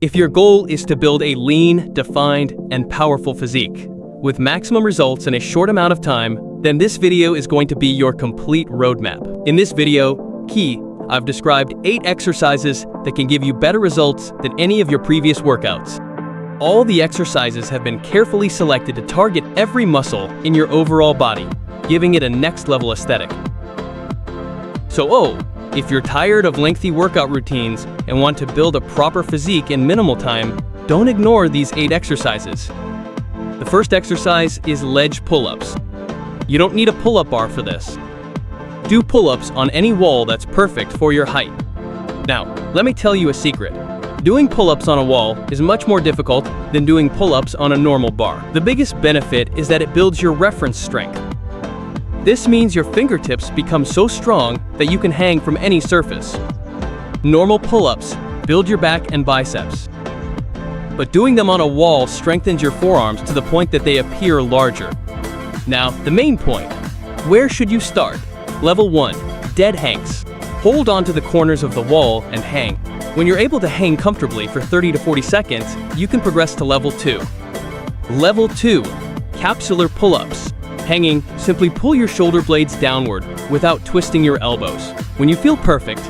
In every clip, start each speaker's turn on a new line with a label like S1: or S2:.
S1: If your goal is to build a lean, defined, and powerful physique with maximum results in a short amount of time, then this video is going to be your complete roadmap. In this video, I've described 8 exercises that can give you better results than any of your previous workouts. All the exercises have been carefully selected to target every muscle in your overall body, giving it a next-level aesthetic. So, if you're tired of lengthy workout routines and want to build a proper physique in minimal time, don't ignore these 8 exercises. The first exercise is ledge pull-ups. You don't need a pull-up bar for this. Do pull-ups on any wall that's perfect for your height. Now, let me tell you a secret. Doing pull-ups on a wall is much more difficult than doing pull-ups on a normal bar. The biggest benefit is that it builds your reference strength. This means your fingertips become so strong that you can hang from any surface. Normal pull-ups build your back and biceps, but doing them on a wall strengthens your forearms to the point that they appear larger. Now, the main point. Where should you start? Level 1. Dead hangs. Hold on to the corners of the wall and hang. When you're able to hang comfortably for 30 to 40 seconds, you can progress to Level 2. Level 2. Capsular pull-ups. Hanging, simply pull your shoulder blades downward without twisting your elbows. When you feel perfect,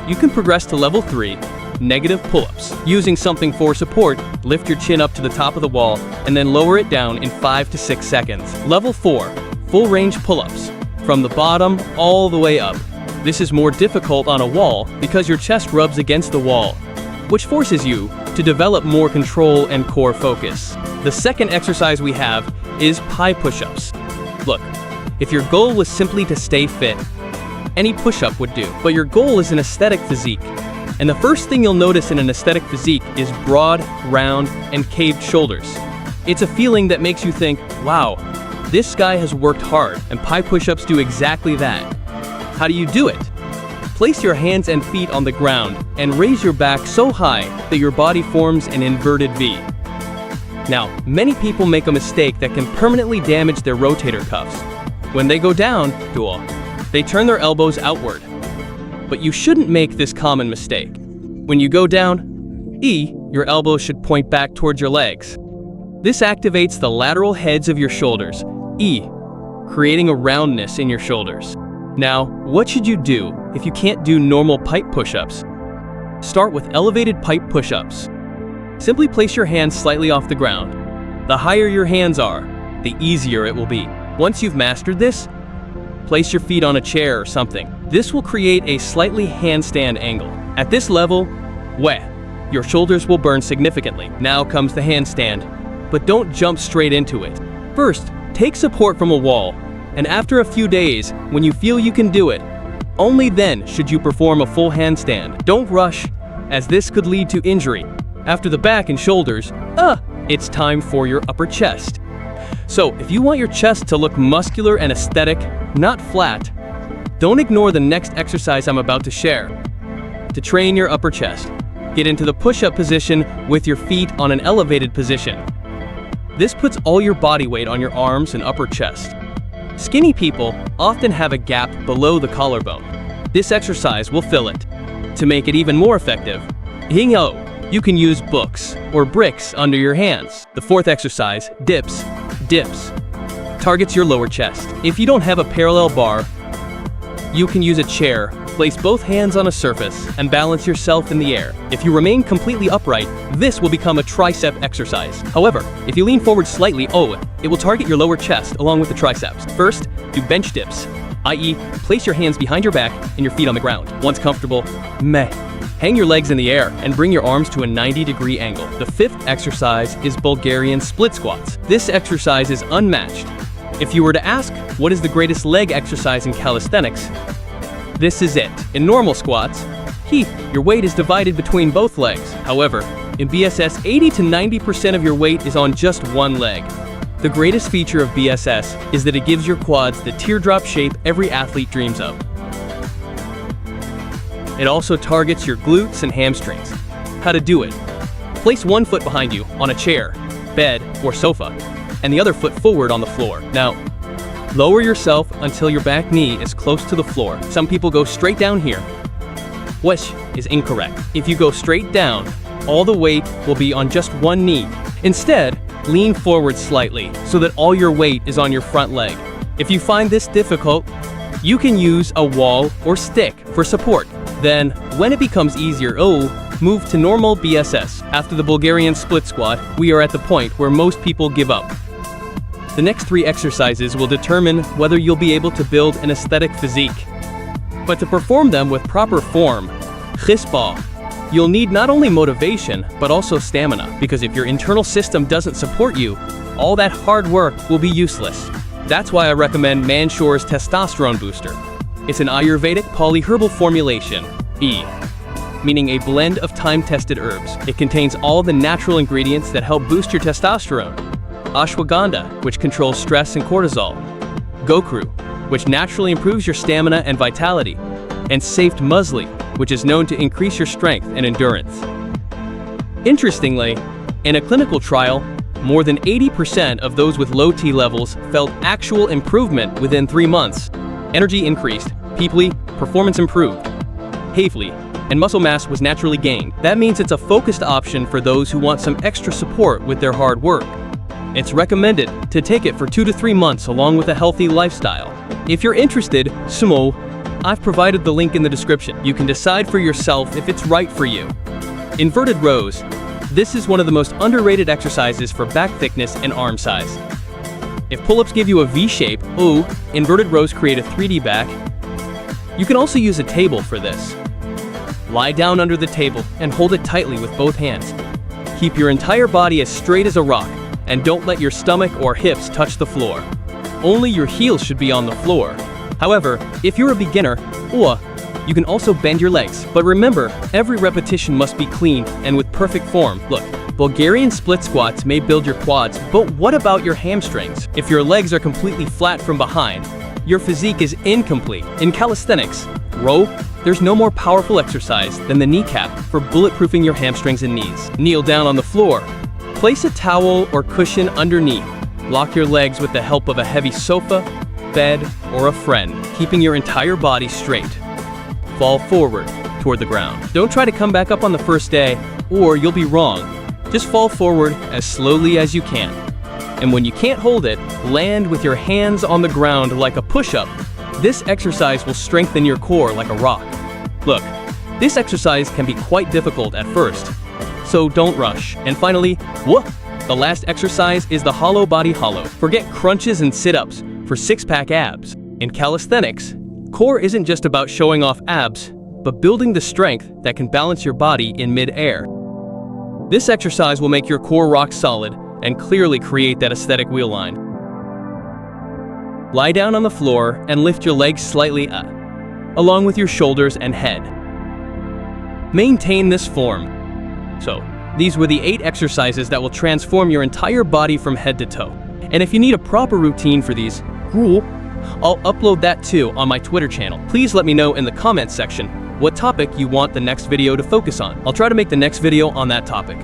S1: you can progress to Level 3, negative pull-ups. Using something for support, lift your chin up to the top of the wall and then lower it down in 5 to 6 seconds. Level 4, full range pull-ups. From the bottom all the way up. This is more difficult on a wall because your chest rubs against the wall, which forces you to develop more control and core focus. The second exercise we have is pie push-ups. Look, if your goal was simply to stay fit, any push-up would do. But your goal is an aesthetic physique. And the first thing you'll notice in an aesthetic physique is broad, round, and caved shoulders. It's a feeling that makes you think, wow, this guy has worked hard, and pie push-ups do exactly that. How do you do it? Place your hands and feet on the ground and raise your back so high that your body forms an inverted V. Now, many people make a mistake that can permanently damage their rotator cuffs. When they go down, they turn their elbows outward. But you shouldn't make this common mistake. When you go down, your elbows should point back towards your legs. This activates the lateral heads of your shoulders, creating a roundness in your shoulders. Now, what should you do if you can't do normal pipe push-ups? Start with elevated pipe push-ups. Simply place your hands slightly off the ground. The higher your hands are, the easier it will be. Once you've mastered this, place your feet on a chair or something. This will create a slightly handstand angle. At this level, your shoulders will burn significantly. Now comes the handstand, but don't jump straight into it. First, take support from a wall, and after a few days, when you feel you can do it, only then should you perform a full handstand. Don't rush, as this could lead to injury. After the back and shoulders, it's time for your upper chest. So, if you want your chest to look muscular and aesthetic, not flat, don't ignore the next exercise I'm about to share. To train your upper chest, get into the push-up position with your feet on an elevated position. This puts all your body weight on your arms and upper chest. Skinny people often have a gap below the collarbone. This exercise will fill it. To make it even more effective, you can use books or bricks under your hands. The fourth exercise, dips, targets your lower chest. If you don't have a parallel bar, you can use a chair, place both hands on a surface, and balance yourself in the air. If you remain completely upright, this will become a tricep exercise. However, if you lean forward slightly, it will target your lower chest along with the triceps. First, do bench dips, i.e., place your hands behind your back and your feet on the ground. Once comfortable, hang your legs in the air and bring your arms to a 90-degree angle. The fifth exercise is Bulgarian split squats. This exercise is unmatched. If you were to ask, what is the greatest leg exercise in calisthenics? This is it. In normal squats, your weight is divided between both legs. However, in BSS, 80 to 90% of your weight is on just one leg. The greatest feature of BSS is that it gives your quads the teardrop shape every athlete dreams of. It also targets your glutes and hamstrings. How to do it? Place one foot behind you on a chair, bed, or sofa, and the other foot forward on the floor. Now, lower yourself until your back knee is close to the floor. Some people go straight down here, which is incorrect. If you go straight down, all the weight will be on just one knee. Instead, lean forward slightly so that all your weight is on your front leg. If you find this difficult, you can use a wall or stick for support. Then, when it becomes easier, move to normal BSS. After the Bulgarian split squat, we are at the point where most people give up. The next 3 exercises will determine whether you'll be able to build an aesthetic physique. But to perform them with proper form, chispa, you'll need not only motivation, but also stamina, because if your internal system doesn't support you, all that hard work will be useless. That's why I recommend Manshore's Testosterone Booster. It's an Ayurvedic polyherbal formulation, meaning a blend of time-tested herbs. It contains all the natural ingredients that help boost your testosterone. Ashwagandha, which controls stress and cortisol. Gokru, which naturally improves your stamina and vitality. And Safed Muesli, which is known to increase your strength and endurance. Interestingly, in a clinical trial, more than 80% of those with low T levels felt actual improvement within 3 months. Energy increased, performance improved, and muscle mass was naturally gained. That means it's a focused option for those who want some extra support with their hard work. It's recommended to take it for 2 to 3 months along with a healthy lifestyle. If you're interested, I've provided the link in the description. You can decide for yourself if it's right for you. Inverted rows. This is one of the most underrated exercises for back thickness and arm size. If pull-ups give you a V shape, inverted rows create a 3D back. You can also use a table for this. Lie down under the table and hold it tightly with both hands. Keep your entire body as straight as a rock, and don't let your stomach or hips touch the floor. Only your heels should be on the floor. However, if you're a beginner, you can also bend your legs. But remember, every repetition must be clean and with perfect form. Look, Bulgarian split squats may build your quads, but what about your hamstrings? If your legs are completely flat from behind, your physique is incomplete. In calisthenics, there's no more powerful exercise than the kneecap for bulletproofing your hamstrings and knees. Kneel down on the floor. Place a towel or cushion underneath. Lock your legs with the help of a heavy sofa, bed, or a friend, keeping your entire body straight. Fall forward toward the ground. Don't try to come back up on the first day, or you'll be wrong. Just fall forward as slowly as you can. And when you can't hold it, land with your hands on the ground like a push-up. This exercise will strengthen your core like a rock. Look, this exercise can be quite difficult at first, so don't rush. And finally, the last exercise is the hollow body hollow. Forget crunches and sit-ups for six-pack abs. In calisthenics, core isn't just about showing off abs, but building the strength that can balance your body in mid-air. This exercise will make your core rock solid and clearly create that aesthetic wheel line. Lie down on the floor and lift your legs slightly up, along with your shoulders and head. Maintain this form. So, these were the 8 exercises that will transform your entire body from head to toe. And if you need a proper routine for these, I'll upload that too on my Twitter channel. Please let me know in the comments section what topic you want the next video to focus on. I'll try to make the next video on that topic.